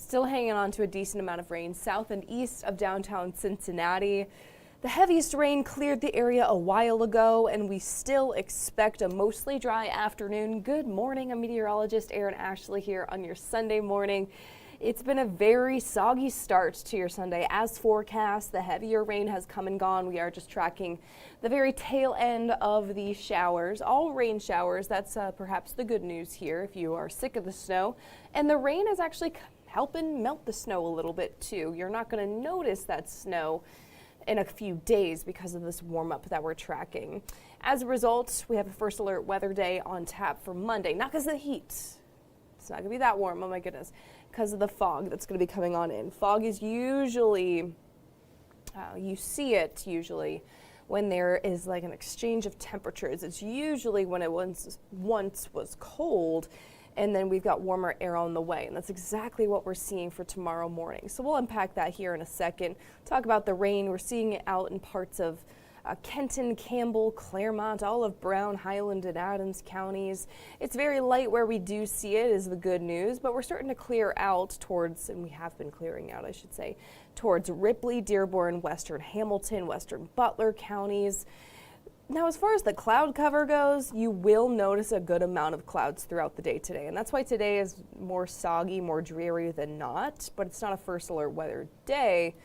Still hanging on to a decent amount of rain south and east of downtown Cincinnati. The heaviest rain cleared the area a while ago, and we still expect a mostly dry afternoon. Good morning, I'm meteorologist Erin Ashley here on your Sunday morning. It's been a very soggy start to your Sunday as forecast. The heavier rain has come and gone. We are just tracking the very tail end of the showers, all rain showers. That's perhaps the good news here if you are sick of the snow. And the rain is actually helping melt the snow a little bit too. You're not going to notice that snow in a few days because of this warm up that we're tracking. As a result, we have a first alert weather day on tap for Monday, not because of the heat. It's not going to be that warm, oh my goodness, because of the fog that's going to be coming on in. Fog is usually, you see it usually when there is like an exchange of temperatures. It's usually when it once was cold, and then we've got warmer air on the way, and that's exactly what we're seeing for tomorrow morning. So we'll unpack that here in a second. Talk about the rain. We're seeing it out in parts of Kenton, Campbell, Claremont, all of Brown, Highland, and Adams counties. It's very light where we do see it is the good news, but we're starting to clear out towards, and we have been clearing out, I should say, towards Ripley, Dearborn, Western Hamilton, Western Butler counties. Now, as far as the cloud cover goes, you will notice a good amount of clouds throughout the day today, and that's why today is more soggy, more dreary than not, but it's not a first alert weather day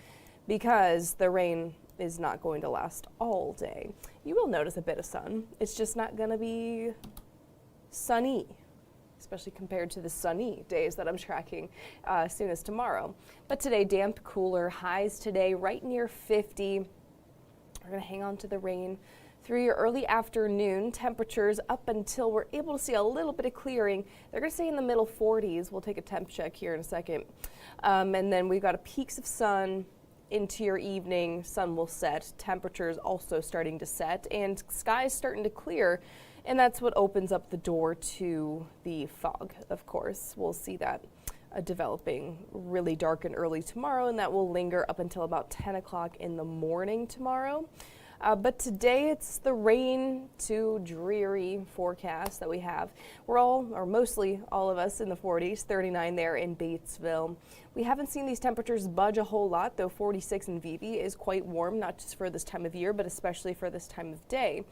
because the rain is not going to last all day. You will notice a bit of sun. It's just not going to be sunny, especially compared to the sunny days that I'm tracking as soon as tomorrow. But today, damp, cooler, highs today right near 50. We're going to hang on to the rain through your early afternoon. Temperatures up until we're able to see a little bit of clearing. They're going to stay in the middle 40s. We'll take a temp check here in a second. And then we've got a peaks of sun into your evening. Sun will set. Temperatures also starting to set, and skies starting to clear. And that's what opens up the door to the fog, of course. We'll see that developing really dark and early tomorrow, and that will linger up until about 10 o'clock in the morning tomorrow. But today it's the rain to dreary forecast that we have. We're all, or mostly all of us, in the 40s, 39 there in Batesville. We haven't seen these temperatures budge a whole lot, though 46 in Vevey is quite warm, not just for this time of year, but especially for this time of day.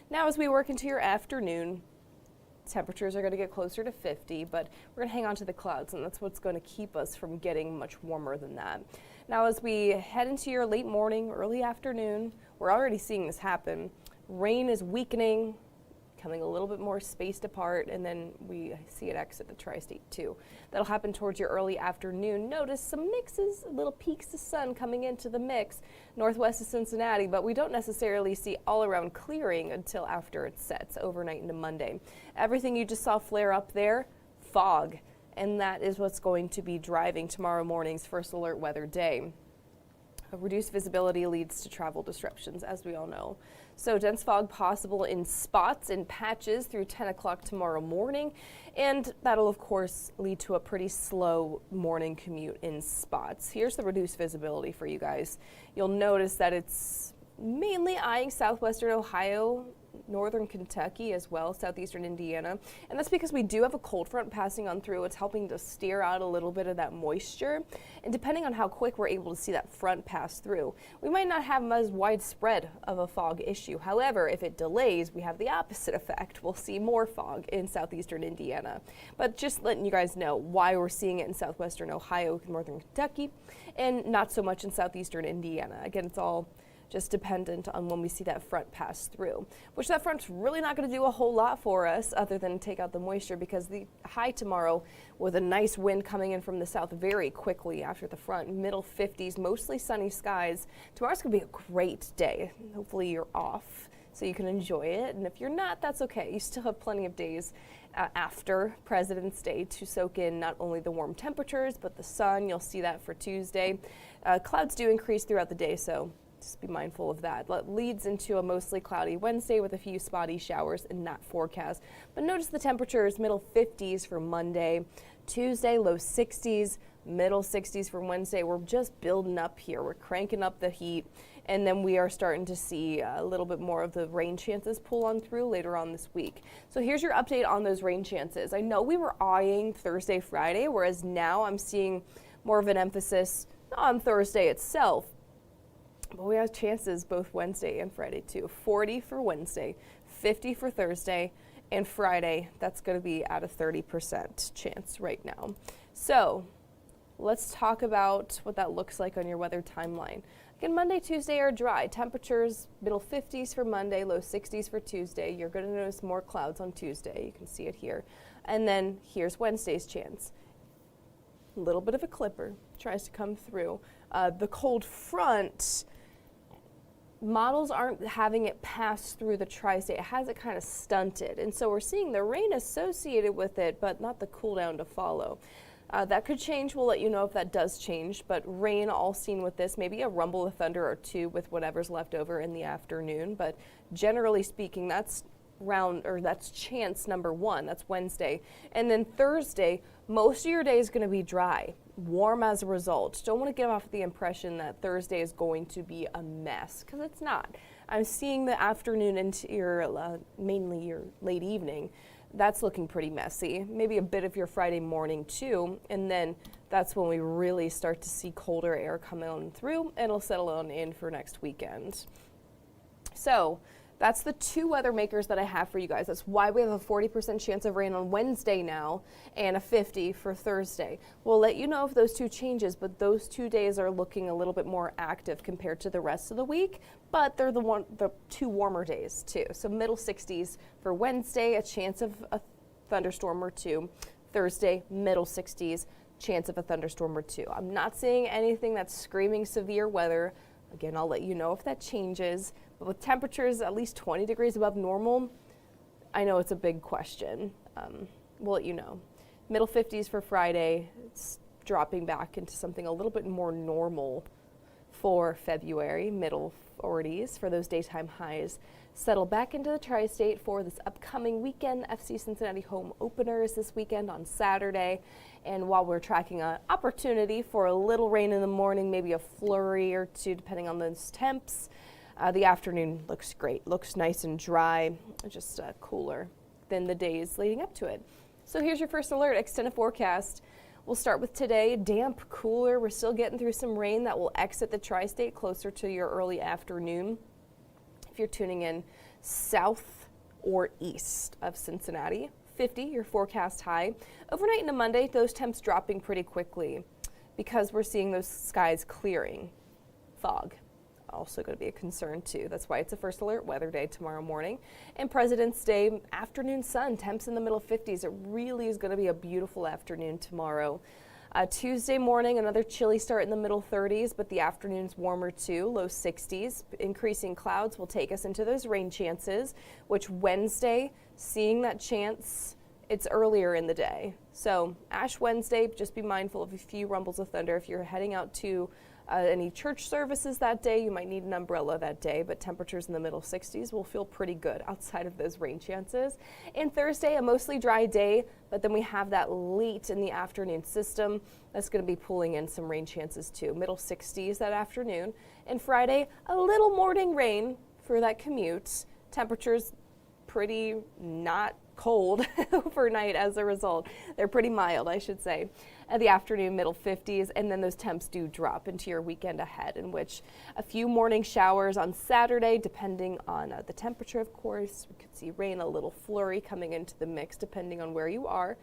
Now, as we work into your afternoon, temperatures are going to get closer to 50, but we're going to hang on to the clouds, and that's what's going to keep us from getting much warmer than that. Now, as we head into your late morning, early afternoon, we're already seeing this happen. Rain is weakening, coming a little bit more spaced apart, and then we see it exit the tri-state too. That'll happen towards your early afternoon. Notice some mixes, little peaks of sun coming into the mix northwest of Cincinnati, but we don't necessarily see all around clearing until after it sets overnight into Monday. Everything you just saw flare up there, fog, and that is what's going to be driving tomorrow morning's first alert weather day. A reduced visibility leads to travel disruptions, as we all know. So dense fog possible in spots and patches through 10 o'clock tomorrow morning, and that'll of course lead to a pretty slow morning commute in spots. Here's the reduced visibility for you guys. You'll notice that it's mainly eyeing southwestern Ohio, northern Kentucky as well, southeastern Indiana, and that's because we do have a cold front passing on through. It's helping to steer out a little bit of that moisture, and depending on how quick we're able to see that front pass through, we might not have as widespread of a fog issue. However, if it delays, we have the opposite effect. We'll see more fog in southeastern Indiana. But just letting you guys know why we're seeing it in southwestern Ohio, northern Kentucky, and not so much in southeastern Indiana. Again, it's all just dependent on when we see that front pass through, which that front's really not going to do a whole lot for us other than take out the moisture, because the high tomorrow with a nice wind coming in from the south very quickly after the front, middle 50s, mostly sunny skies. Tomorrow's going to be a great day. Hopefully you're off so you can enjoy it, and if you're not, that's okay. You still have plenty of days after President's Day to soak in not only the warm temperatures but the sun. You'll see that for Tuesday. Clouds do increase throughout the day, so just be mindful of that. That leads into a mostly cloudy Wednesday with a few spotty showers in that forecast. But notice the temperatures, middle 50s for Monday. Tuesday, low 60s, middle 60s for Wednesday. We're just building up here. We're cranking up the heat. And then we are starting to see a little bit more of the rain chances pull on through later on this week. So here's your update on those rain chances. I know we were eyeing Thursday, Friday, whereas now I'm seeing more of an emphasis on Thursday itself. But we have chances both Wednesday and Friday too. 40 for Wednesday, 50 for Thursday, and Friday, that's going to be at a 30% chance right now. So let's talk about what that looks like on your weather timeline. Again, Monday, Tuesday are dry. Temperatures middle 50s for Monday, low 60s for Tuesday. You're going to notice more clouds on Tuesday. You can see it here. And then here's Wednesday's chance. A little bit of a clipper tries to come through. The cold front, models aren't having it pass through the tri-state. It has it kind of stunted. And so we're seeing the rain associated with it, but not the cool down to follow. That could change. We'll let you know if that does change, but rain all seen with this, maybe a rumble of thunder or two with whatever's left over in the afternoon. But generally speaking, that's chance number one. That's Wednesday. And then Thursday, most of your day is going to be dry, warm as a result. Don't want to give off the impression that Thursday is going to be a mess, because it's not. I'm seeing the afternoon into your, mainly your late evening. That's looking pretty messy. Maybe a bit of your Friday morning too. And then that's when we really start to see colder air come on through, and it'll settle on in for next weekend. So that's the two weather makers that I have for you guys. That's why we have a 40% chance of rain on Wednesday now and a 50 for Thursday. We'll let you know if those two changes, but those 2 days are looking a little bit more active compared to the rest of the week, but they're the two warmer days too. So middle 60s for Wednesday, a chance of a thunderstorm or two. Thursday, middle 60s, chance of a thunderstorm or two. I'm not seeing anything that's screaming severe weather. Again, I'll let you know if that changes. But with temperatures at least 20 degrees above normal, I know it's a big question. We'll let you know. Middle 50s for Friday. It's dropping back into something a little bit more normal for February. Middle 40s for those daytime highs. Settle back into the tri-state for this upcoming weekend. FC Cincinnati home openers this weekend on Saturday. And while we're tracking an opportunity for a little rain in the morning, maybe a flurry or two depending on those temps, the afternoon looks great. Looks nice and dry, just cooler than the days leading up to it. So here's your first alert, extended forecast. We'll start with today, damp, cooler. We're still getting through some rain that will exit the tri-state closer to your early afternoon. If you're tuning in south or east of Cincinnati, 50, your forecast high. Overnight into Monday, those temps dropping pretty quickly because we're seeing those skies clearing. Fog, also going to be a concern too. That's why it's a first alert weather day tomorrow morning. And President's Day, afternoon sun, temps in the middle 50s. It really is going to be a beautiful afternoon tomorrow. Tuesday morning, another chilly start in the middle 30s, but the afternoon's warmer too, low 60s. Increasing clouds will take us into those rain chances, which Wednesday, seeing that chance, it's earlier in the day. So Ash Wednesday, just be mindful of a few rumbles of thunder. If you're heading out to any church services that day, you might need an umbrella that day, but temperatures in the middle 60s will feel pretty good outside of those rain chances. And Thursday, a mostly dry day, but then we have that late in the afternoon system that's going to be pulling in some rain chances too. Middle 60s that afternoon. And Friday, a little morning rain for that commute. Temperatures pretty not cold overnight as a result. They're pretty mild, I should say. At the afternoon, middle 50s, and then those temps do drop into your weekend ahead, in which a few morning showers on Saturday, depending on the temperature, of course. We could see rain, a little flurry coming into the mix, depending on where you are.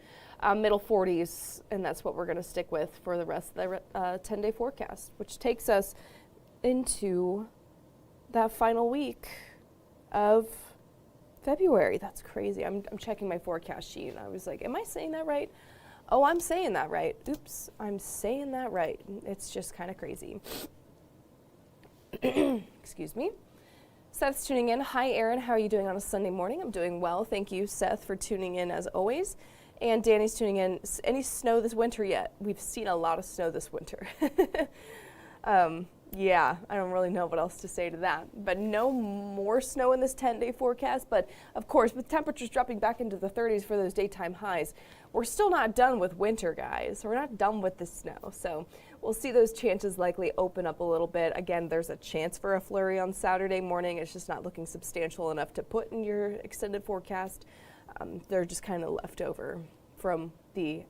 Middle 40s, and that's what we're going to stick with for the rest of the 10-day forecast, which takes us into that final week of February. That's crazy. I'm checking my forecast sheet, and I was like, am I saying that right? Oh, I'm saying that right. Oops, I'm saying that right. It's just kind of crazy. Excuse me. Seth's tuning in. Hi, Erin. How are you doing on a Sunday morning? I'm doing well. Thank you, Seth, for tuning in as always. And Danny's tuning in. Any snow this winter yet? We've seen a lot of snow this winter. Yeah, I don't really know what else to say to that. But no more snow in this 10-day forecast. But of course, with temperatures dropping back into the 30s for those daytime highs, we're still not done with winter, guys. We're not done with the snow. So we'll see those chances likely open up a little bit. Again, there's a chance for a flurry on Saturday morning. It's just not looking substantial enough to put in your extended forecast. They're just kind of left over from the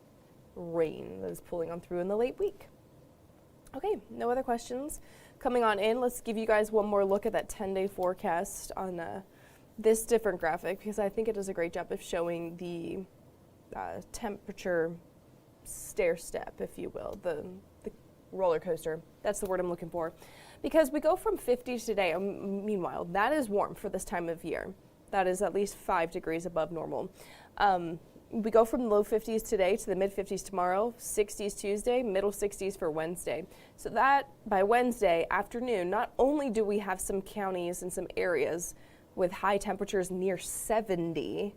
rain that is pulling on through in the late week. Okay, no other questions coming on in. Let's give you guys one more look at that 10-day forecast on this different graphic, because I think it does a great job of showing the temperature stair step, if you will, the roller coaster. That's the word I'm looking for. Because we go from 50 today, meanwhile, that is warm for this time of year. That is at least 5 degrees above normal. We go from low 50s today to the mid 50s tomorrow, 60s Tuesday, middle 60s for Wednesday. So that by Wednesday afternoon, not only do we have some counties and some areas with high temperatures near 70,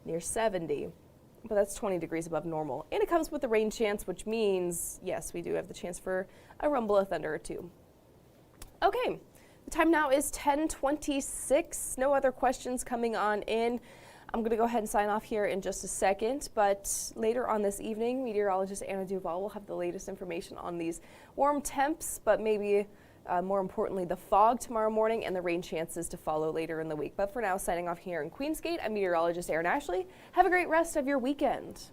but that's 20 degrees above normal. And it comes with a rain chance, which means, yes, we do have the chance for a rumble of thunder or two. Okay, the time now is 10:26. No other questions coming on in. I'm going to go ahead and sign off here in just a second, but later on this evening, meteorologist Anna Duval will have the latest information on these warm temps, but maybe more importantly, the fog tomorrow morning and the rain chances to follow later in the week. But for now, signing off here in Queensgate, I'm meteorologist Erin Ashley. Have a great rest of your weekend.